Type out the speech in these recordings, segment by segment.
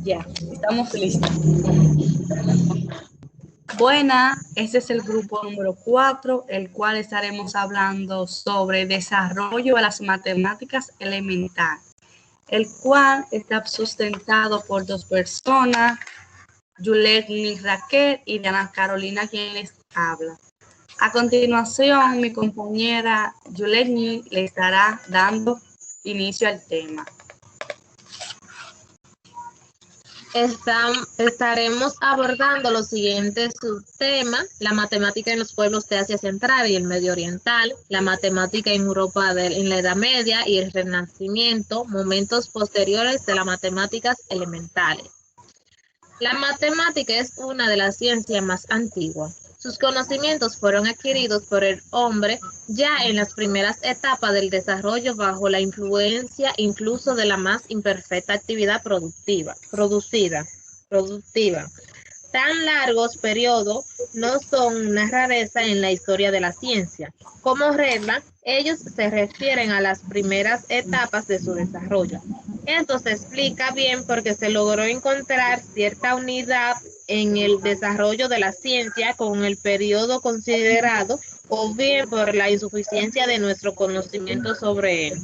Ya, estamos listos. Buena, este es el grupo número 4, el cual estaremos hablando sobre desarrollo de las matemáticas elementales, el cual está sustentado por dos personas, Yuletni Raquel y Diana Carolina, quien les habla. A continuación, mi compañera Yuletni le estará dando inicio al tema. Estaremos abordando los siguientes subtemas: la matemática en los pueblos de Asia Central y el Medio Oriental, la matemática en Europa en la Edad Media y el Renacimiento, momentos posteriores de las matemáticas elementales. La matemática es una de las ciencias más antiguas. Sus conocimientos fueron adquiridos por el hombre ya en las primeras etapas del desarrollo bajo la influencia incluso de la más imperfecta actividad productiva. Tan largos periodos no son una rareza en la historia de la ciencia. Como regla, ellos se refieren a las primeras etapas de su desarrollo. Esto se explica bien porque se logró encontrar cierta unidad en el desarrollo de la ciencia con el periodo considerado, o bien por la insuficiencia de nuestro conocimiento sobre él.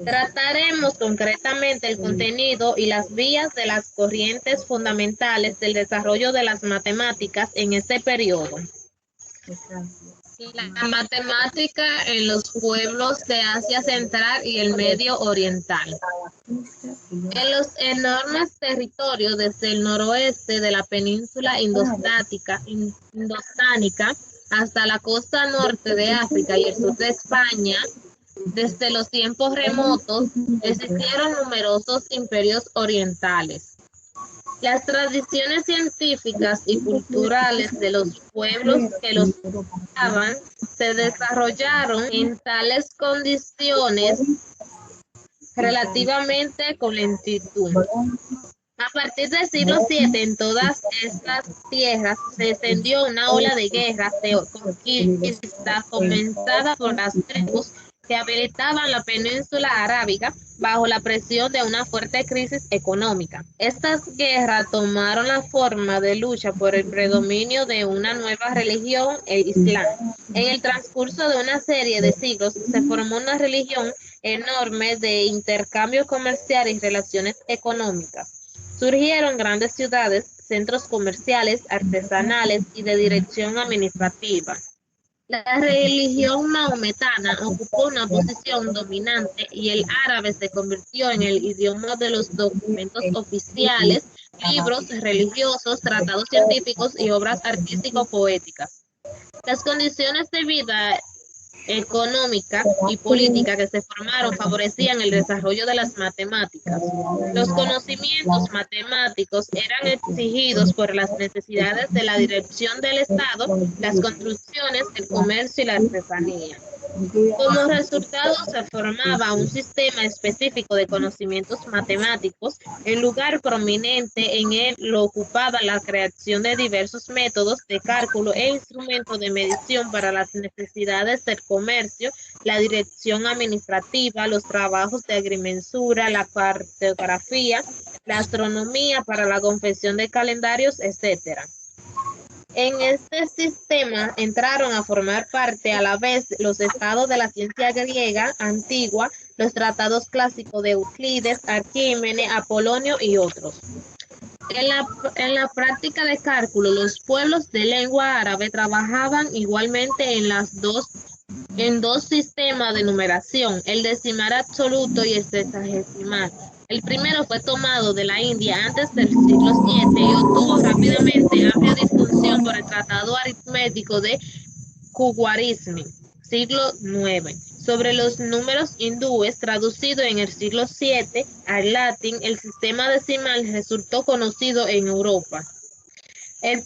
Trataremos concretamente el contenido y las vías de las corrientes fundamentales del desarrollo de las matemáticas en este periodo. La matemática en los pueblos de Asia Central y el Medio Oriental. En los enormes territorios desde el noroeste de la península indostánica hasta la costa norte de África y el sur de España, desde los tiempos remotos, existieron numerosos imperios orientales. Las tradiciones científicas y culturales de los pueblos que los habitaban se desarrollaron en tales condiciones relativamente con lentitud. A partir del siglo VII, en todas estas tierras se extendió una ola de guerras de conquista comenzada por las tribus que habitaban la península arábiga bajo la presión de una fuerte crisis económica. Estas guerras tomaron la forma de lucha por el predominio de una nueva religión, el Islam. En el transcurso de una serie de siglos se formó una religión enorme de intercambio comercial y relaciones económicas. Surgieron grandes ciudades, centros comerciales, artesanales y de dirección administrativa. La religión maometana ocupó una posición dominante y el árabe se convirtió en el idioma de los documentos oficiales, libros religiosos, tratados científicos y obras artístico-poéticas. Las condiciones de vida económica y política que se formaron favorecían el desarrollo de las matemáticas. Los conocimientos matemáticos eran exigidos por las necesidades de la dirección del Estado, las construcciones, el comercio y la artesanía. Como resultado, se formaba un sistema específico de conocimientos matemáticos. El lugar prominente en él lo ocupaba la creación de diversos métodos de cálculo e instrumentos de medición para las necesidades del comercio, la dirección administrativa, los trabajos de agrimensura, la cartografía, la astronomía para la confección de calendarios, etc. En este sistema entraron a formar parte a la vez los estados de la ciencia griega antigua, los tratados clásicos de Euclides, Arquímedes, Apolonio y otros. En la práctica de cálculo, los pueblos de lengua árabe trabajaban igualmente en dos sistemas de numeración, el decimal absoluto y el sexagesimal. El primero fue tomado de la India antes del siglo VII y obtuvo rápidamente amplia difusión por el tratado aritmético de Khwarizmi, siglo IX. Sobre los números hindúes, traducido en el siglo VII al latín, el sistema decimal resultó conocido en Europa. El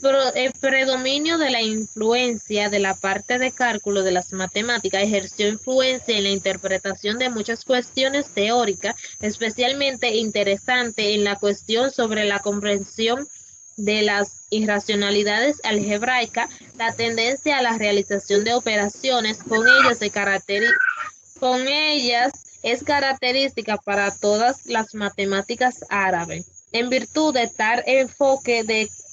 predominio de la influencia de la parte de cálculo de las matemáticas ejerció influencia en la interpretación de muchas cuestiones teóricas, especialmente interesante en la cuestión sobre la comprensión de las irracionalidades algebraicas, la tendencia a la realización de operaciones. Con ellas es característica para todas las matemáticas árabes. En virtud de tal enfoque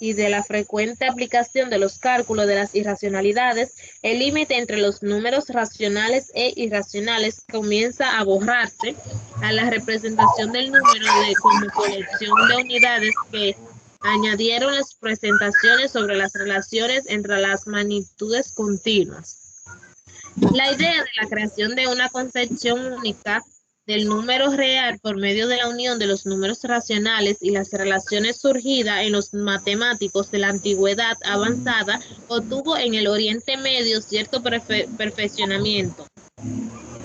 y de la frecuente aplicación de los cálculos de las irracionalidades, el límite entre los números racionales e irracionales comienza a borrarse a la representación del número como colección de unidades que añadieron las presentaciones sobre las relaciones entre las magnitudes continuas. La idea de la creación de una concepción única del número real por medio de la unión de los números racionales y las relaciones surgidas en los matemáticos de la antigüedad avanzada obtuvo en el Oriente Medio cierto perfeccionamiento.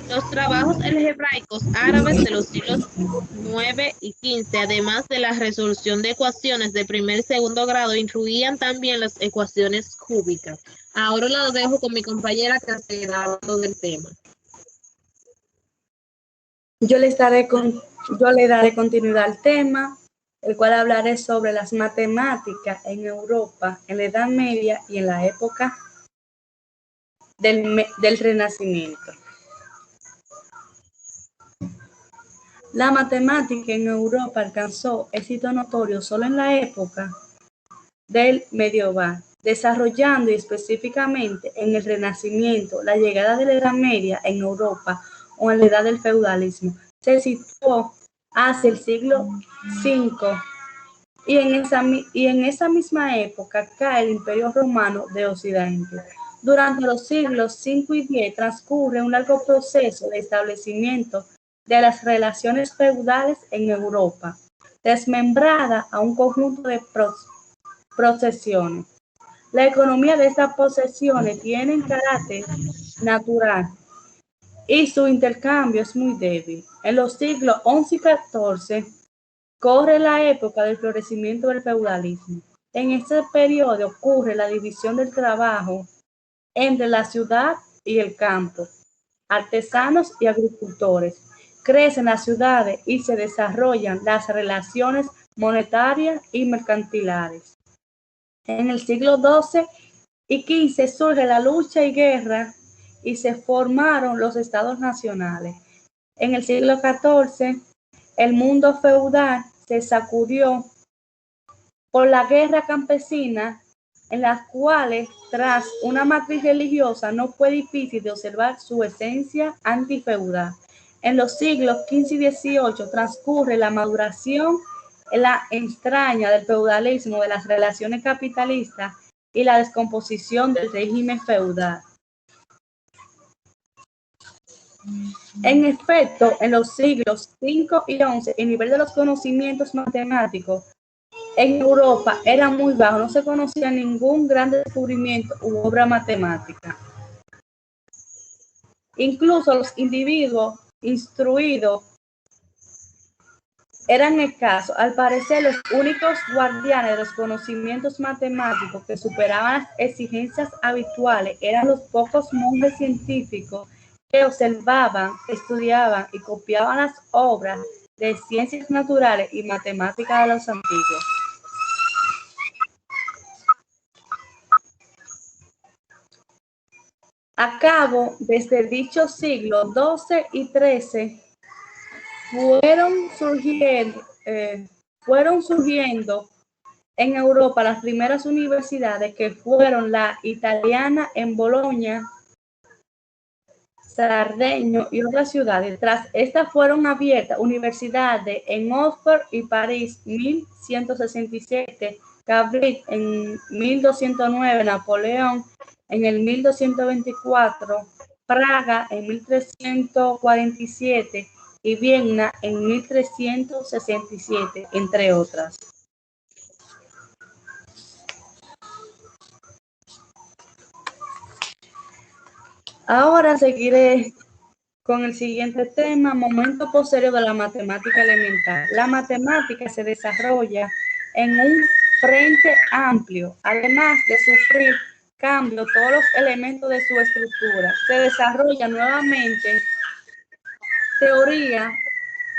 Los trabajos algebraicos árabes de los siglos IX y XV, además de la resolución de ecuaciones de primer y segundo grado, incluían también las ecuaciones cúbicas. Ahora lo dejo con mi compañera que seguirá hablando del tema. Yo le daré continuidad al tema, el cual hablaré sobre las matemáticas en Europa en la Edad Media y en la época del Renacimiento. La matemática en Europa alcanzó éxito notorio solo en la época del medieval, desarrollando y específicamente en el Renacimiento. La llegada de la Edad Media en Europa o en la edad del feudalismo se situó hacia el siglo V y en esa misma época cae el Imperio Romano de Occidente. Durante los siglos V y X transcurre un largo proceso de establecimiento de las relaciones feudales en Europa, desmembrada a un conjunto de posesiones. La economía de estas posesiones tiene carácter natural y su intercambio es muy débil. En los siglos XI y XIV corre la época del florecimiento del feudalismo. En este periodo ocurre la división del trabajo entre la ciudad y el campo. Artesanos y agricultores. Crecen las ciudades y se desarrollan las relaciones monetarias y mercantiles. En el siglo XII y XV surge la lucha y guerra y se formaron los estados nacionales. En el siglo XIV, el mundo feudal se sacudió por la guerra campesina, en las cuales, tras una matriz religiosa, no fue difícil de observar su esencia antifeudal. En los siglos XV y XVIII transcurre la maduración en la entraña del feudalismo, de las relaciones capitalistas y la descomposición del régimen feudal. En efecto, en los siglos V y XI, el nivel de los conocimientos matemáticos en Europa era muy bajo, no se conocía ningún gran descubrimiento u obra matemática. Incluso los individuos instruidos eran escasos. Al parecer, los únicos guardianes de los conocimientos matemáticos que superaban las exigencias habituales eran los pocos monjes científicos que observaban, estudiaban y copiaban las obras de ciencias naturales y matemáticas de los antiguos. A cabo desde dicho siglo XII y XIII fueron surgiendo en Europa las primeras universidades, que fueron la italiana en Bolonia, Sardeño y otras ciudades. Tras estas fueron abiertas universidades en Oxford y París, 1167, Cambridge en 1209, Napoleón en el 1224, Praga en 1347 y Viena en 1367, entre otras. Ahora seguiré con el siguiente tema, momento posterior de la matemática elemental. La matemática se desarrolla en un frente amplio, además de sufrir cambios todos los elementos de su estructura. Se desarrolla nuevamente teoría,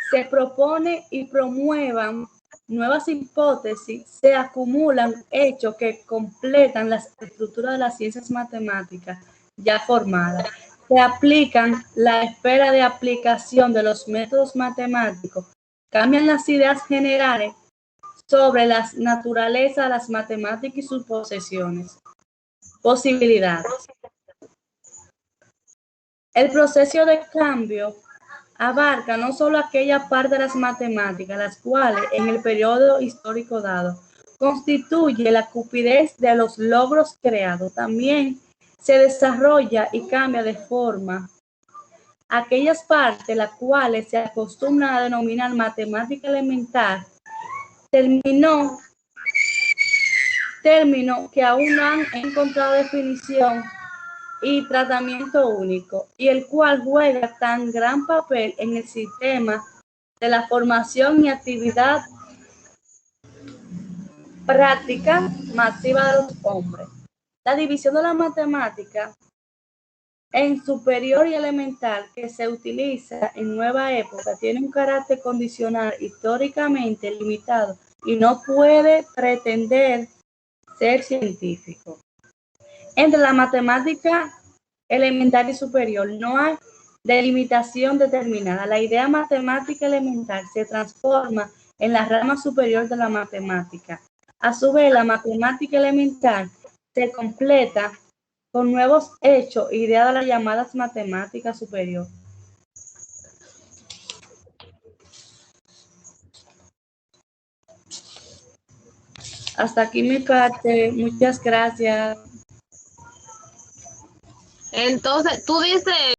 se propone y promuevan nuevas hipótesis, se acumulan hechos que completan las estructuras de las ciencias matemáticas ya formadas. Se aplican la esfera de aplicación de los métodos matemáticos, cambian las ideas generales sobre la naturaleza de las matemáticas y sus posesiones. Posibilidades. El proceso de cambio abarca no solo aquella parte de las matemáticas, las cuales en el periodo histórico dado constituye la cupidez de los logros creados, también se desarrolla y cambia de forma aquellas partes las cuales se acostumbran a denominar matemática elemental, término que aún no han encontrado definición y tratamiento único, y el cual juega tan gran papel en el sistema de la formación y actividad práctica masiva de los hombres. La división de la matemática en superior y elemental que se utiliza en nueva época tiene un carácter condicional históricamente limitado y no puede pretender ser científico. Entre la matemática elemental y superior no hay delimitación determinada. La idea matemática elemental se transforma en la rama superior de la matemática. A su vez, la matemática elemental se completa con nuevos hechos, ideas de las llamadas matemáticas superior. Hasta aquí mi parte. Muchas gracias. Entonces, tú dices